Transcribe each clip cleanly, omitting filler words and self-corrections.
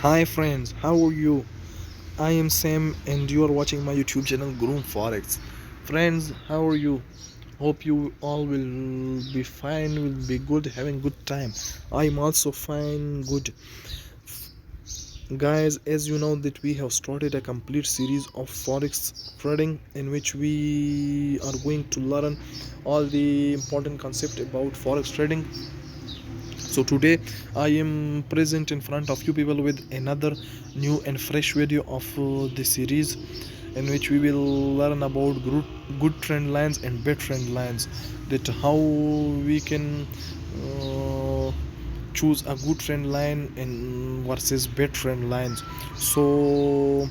Hi friends, how are you? I am Sam and you are watching my YouTube channel Groom Forex. Friends, how are you? Hope you all will be fine, will be good, having good time. I am also fine, good. Guys, as you know that we have started a complete series of Forex trading in which we are going to learn all the important concept about Forex trading. So today I am present in front of you people with another new and fresh video of the series in which we will learn about good trend lines and bad trend lines, that how we can uh, choose a good trend line and versus bad trend lines. So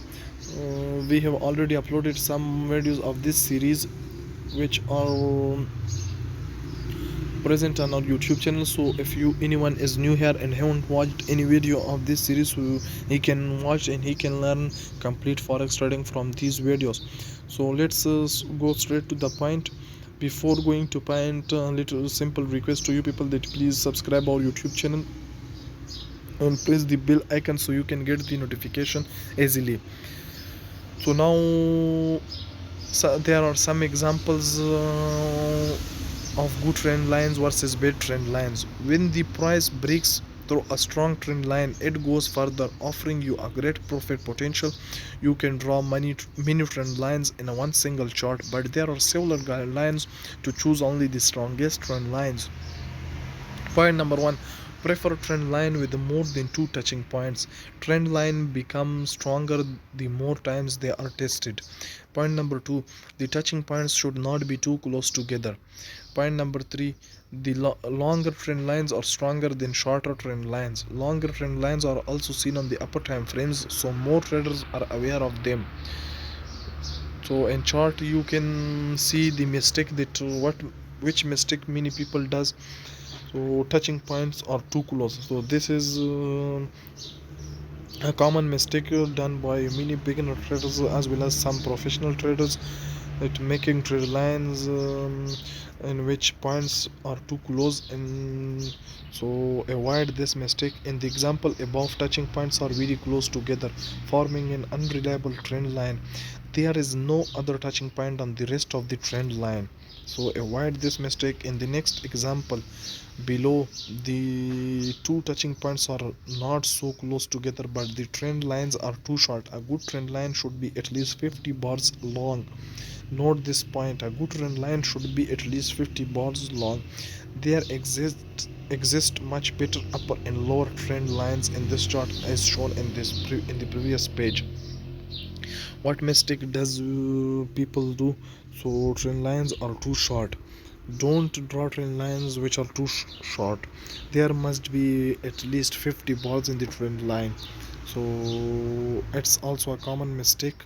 we have already uploaded some videos of this series which are present on our YouTube channel. So if you anyone is new here and haven't watched any video of this series, so he can watch and he can learn complete forex trading from these videos. So let's go straight to the point. Before going to point, a little simple request to you people that please subscribe our YouTube channel and press the bell icon so you can get the notification easily. So now, there are some examples of good trend lines versus bad trend lines. When the price breaks through a strong trend line, it goes further, offering you a great profit potential. You can draw many trend lines in a one single chart, but there are several guidelines to choose only the strongest trend lines. Point number one: prefer trend line with more than two touching points. Trend line becomes stronger the more times they are tested. Point number two: the touching points should not be too close together. Point number three: the longer trend lines are stronger than shorter trend lines. Longer trend lines are also seen on the upper time frames, so more traders are aware of them. So in chart you can see the mistake that what which mistake many people does. So touching points are too close. So this is a common mistake done by many beginner traders as well as some professional traders, at making trade lines in which points are too close, and so avoid this mistake. In the example above, touching points are very close together, forming an unreliable trend line. There is no other touching point on the rest of the trend line, so avoid this mistake. In the next example below, the two touching points are not so close together but the trend lines are too short. A good trend line should be at least 50 bars long. Note this point: a good trend line should be at least 50 bars long. There exist much better upper and lower trend lines in this chart as shown in in the previous page. What mistake does people do? So trend lines are too short. Don't draw trend lines which are too short. There must be at least 50 balls in the trend line. So it's also a common mistake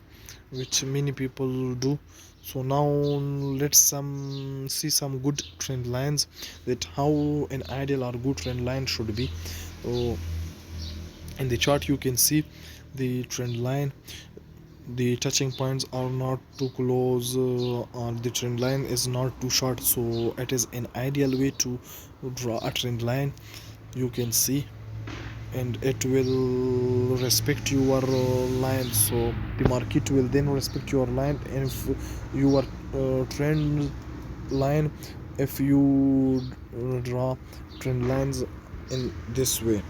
which many people do. So now let's see some good trend lines, that how an ideal or good trend line should be. So in the chart you can see the trend line, the touching points are not too close, or the trend line is not too short, so it is an ideal way to draw a trend line. You can see, and it will respect your line, so the market will then respect your line. And if your trend line, if you draw trend lines in this way,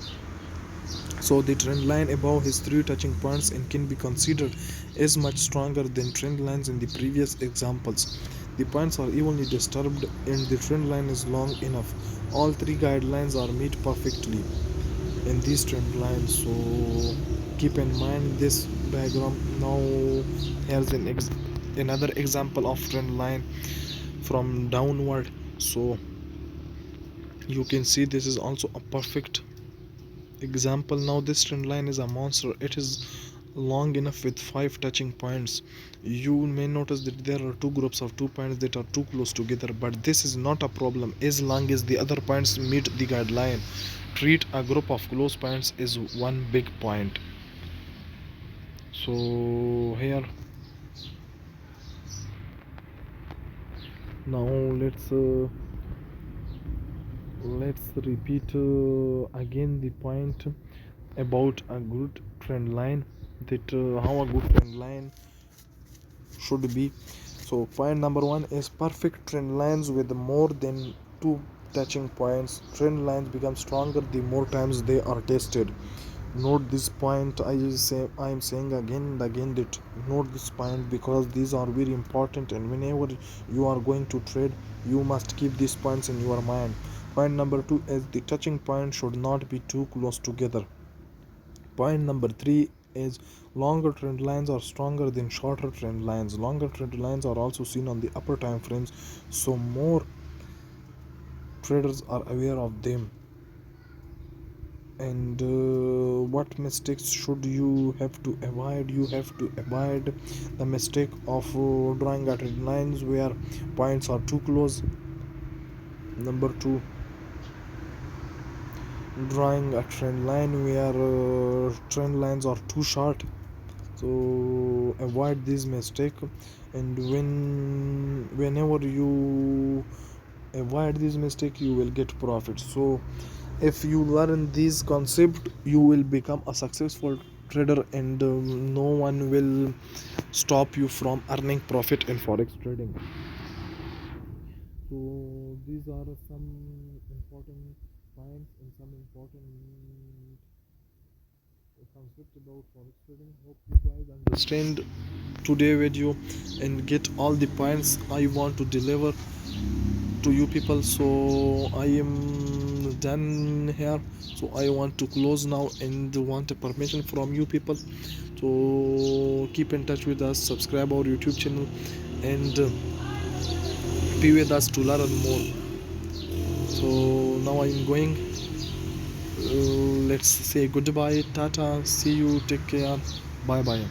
so the trend line above has three touching points and can be considered as much stronger than trend lines in the previous examples. The points are evenly disturbed and the trend line is long enough. All three guidelines are met perfectly in these trend lines. So keep in mind this diagram. Now here's another example of trend line from downward. So you can see this is also a perfect example. Now this trend line is a monster. It is long enough with five touching points. You may notice that there are two groups of 2 points that are too close together, but this is not a problem as long as the other points meet the guideline. Treat a group of close points as one big point. So here, now let's repeat again the point. about a good trend line, that how a good trend line should be. So point number one is perfect trend lines with more than two touching points. Trend lines become stronger the more times they are tested. Note this point. I am saying again and again that note this point, because these are very important, and whenever you are going to trade, you must keep these points in your mind. Point number two is the touching point should not be too close together. Point number three is longer trend lines are stronger than shorter trend lines. Longer trend lines are also seen on the upper time frames, so more traders are aware of them. And what mistakes should you have to avoid? You have to avoid the mistake of drawing at trend lines where points are too close. Number two, drawing a trend line where trend lines are too short. So avoid this mistake, and whenever you avoid this mistake, you will get profit. So if you learn this concept, you will become a successful trader, and no one will stop you from earning profit in forex trading. So these are some important points and some important concept about forex trading. Hope you guys understand today video and get all the points I want to deliver to you people. So I am done here, so I want to close now and want a permission from you people. So keep in touch with us, subscribe our YouTube channel, and be with us to learn more. So now I'm going. Let's say goodbye, tata, see you, take care, bye bye.